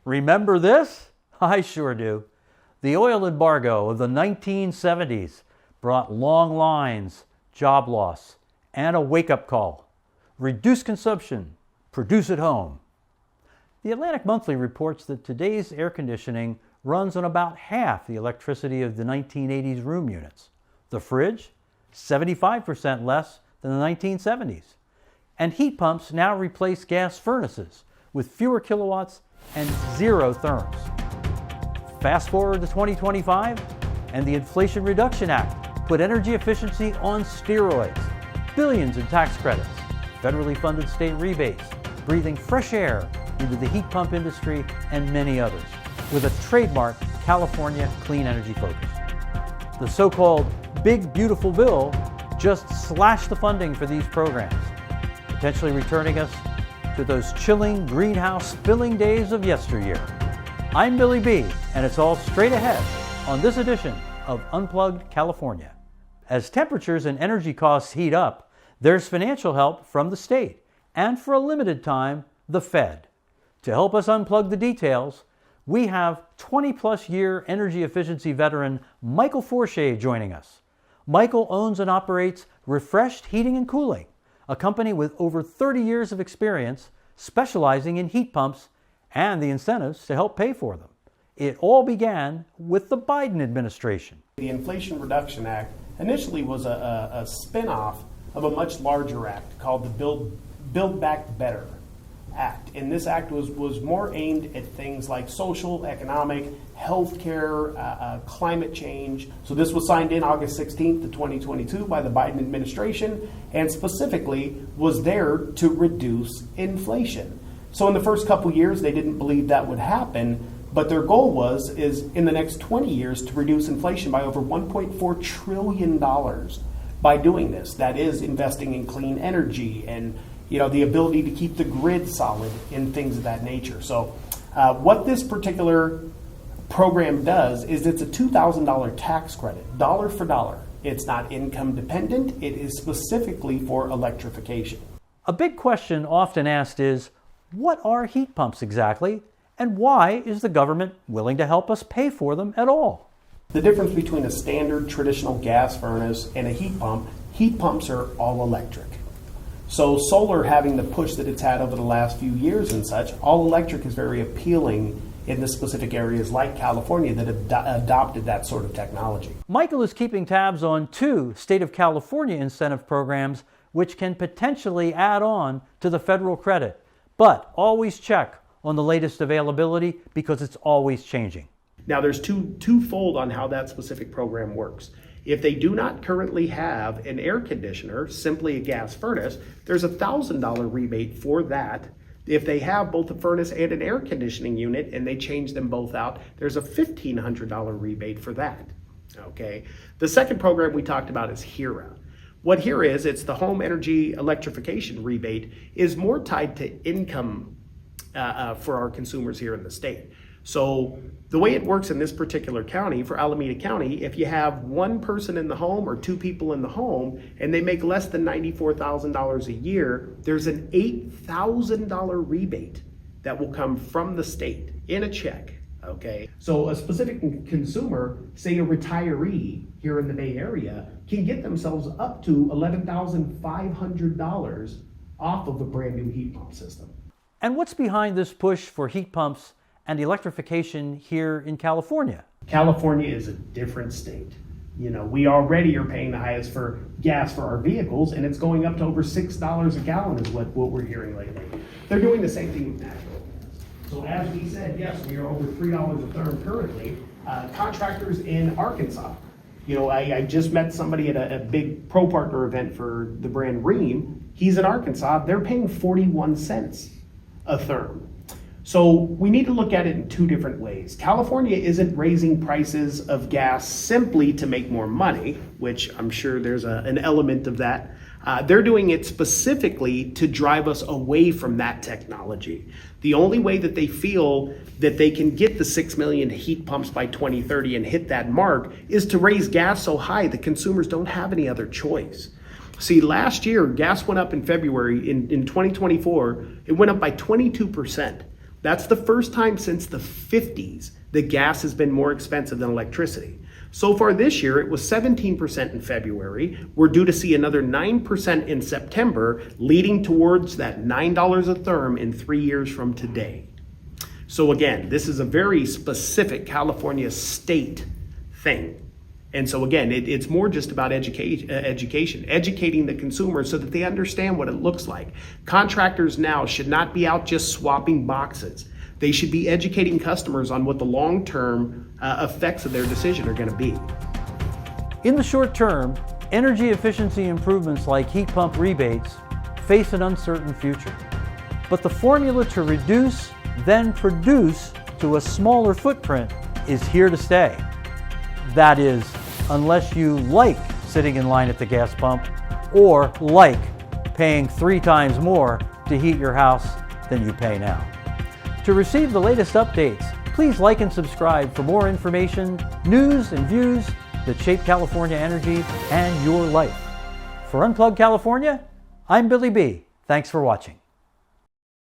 Remember this? I sure do. The oil embargo of the 1970s brought long lines, job loss, and a wake-up call. Reduce consumption, produce at home. The Atlantic Monthly reports that today's air conditioning runs on about half the electricity of the 1980s room units. The fridge, 75% less than the 1970s. And heat pumps now replace gas furnaces with fewer kilowatts and zero therms. Fast forward to 2025, and the Inflation Reduction Act put energy efficiency on steroids. Billions in tax credits, federally funded state rebates, breathing fresh air into the heat pump industry, and many others, with a trademark California clean energy focus. The so-called Big Beautiful Bill just slashed the funding for these programs, potentially returning us to those chilling greenhouse filling days of yesteryear. I'm Billy B, and it's all straight ahead on this edition of Unplugged California. As temperatures and energy costs heat up, there's financial help from the state, and for a limited time, the Fed. To help us unplug the details, we have 20-plus year energy efficiency veteran Michael Forshay joining us. Michael owns and operates Refreshed Heating and Cooling, a company with over 30 years of experience specializing in heat pumps and the incentives to help pay for them. It all began with the Biden administration. The Inflation Reduction Act initially was a spin-off of a much larger act called the Build Back Better Act. And this act was more aimed at things like social, economic, healthcare, climate change. So this was signed in August 16th of 2022 by the Biden administration, and specifically was there to reduce inflation. So in the first couple years, they didn't believe that would happen, but their goal is in the next 20 years to reduce inflation by over $1.4 trillion by doing this. That is investing in clean energy and the ability to keep the grid solid and things of that nature. So what this particular program does is it's a $2,000 tax credit, dollar for dollar. It's not income dependent. It is specifically for electrification. A big question often asked is, what are heat pumps exactly, and why is the government willing to help us pay for them at all? The difference between a standard traditional gas furnace and a heat pumps are all electric. So solar, having the push that it's had over the last few years and such, all electric is very appealing in the specific areas like California that have adopted that sort of technology. Michael is keeping tabs on 2 state of California incentive programs which can potentially add on to the federal credit. But always check on the latest availability because it's always changing. Now there's twofold on how that specific program works. If they do not currently have an air conditioner, simply a gas furnace, there's a $1,000 rebate for that. If they have both a furnace and an air conditioning unit and they change them both out, there's a $1,500 rebate for that. Okay. The second program we talked about is HERA. What HERA is, it's the home energy electrification rebate, is more tied to income for our consumers here in the state. So the way it works in this particular county, for Alameda County, if you have one person in the home or 2 people in the home and they make less than $94,000 a year, there's an $8,000 rebate that will come from the state in a check. Okay, so a specific consumer, say a retiree here in the Bay Area, can get themselves up to $11,500 off of a brand new heat pump system. And what's behind this push for heat pumps and electrification here in California? California is a different state. We already are paying the highest for gas for our vehicles, and it's going up to over $6 a gallon is what we're hearing lately. They're doing the same thing with natural gas. So as we said, yes, we are over $3 a therm currently. Contractors in Arkansas, I just met somebody at a big pro partner event for the brand Ream. He's in Arkansas. They're paying 41 cents a therm. So we need to look at it in 2 different ways. California isn't raising prices of gas simply to make more money, which I'm sure there's an element of that. They're doing it specifically to drive us away from that technology. The only way that they feel that they can get the 6 million heat pumps by 2030 and hit that mark is to raise gas so high that consumers don't have any other choice. See, last year, gas went up in February. In 2024, it went up by 22%. That's the first time since the 50s that gas has been more expensive than electricity. So far this year, it was 17% in February. We're due to see another 9% in September, leading towards that $9 a therm in 3 years from today. So again, this is a very specific California state thing. And so again, it's more just about educating the consumer so that they understand what it looks like. Contractors now should not be out just swapping boxes. They should be educating customers on what the long-term effects of their decision are going to be. In the short term, energy efficiency improvements like heat pump rebates face an uncertain future. But the formula to reduce, then produce to a smaller footprint is here to stay. That is, unless you like sitting in line at the gas pump or like paying 3 times more to heat your house than you pay now. To receive the latest updates, please like and subscribe for more information, news, and views that shape California energy and your life. For Unplugged California, I'm Billy B. Thanks for watching.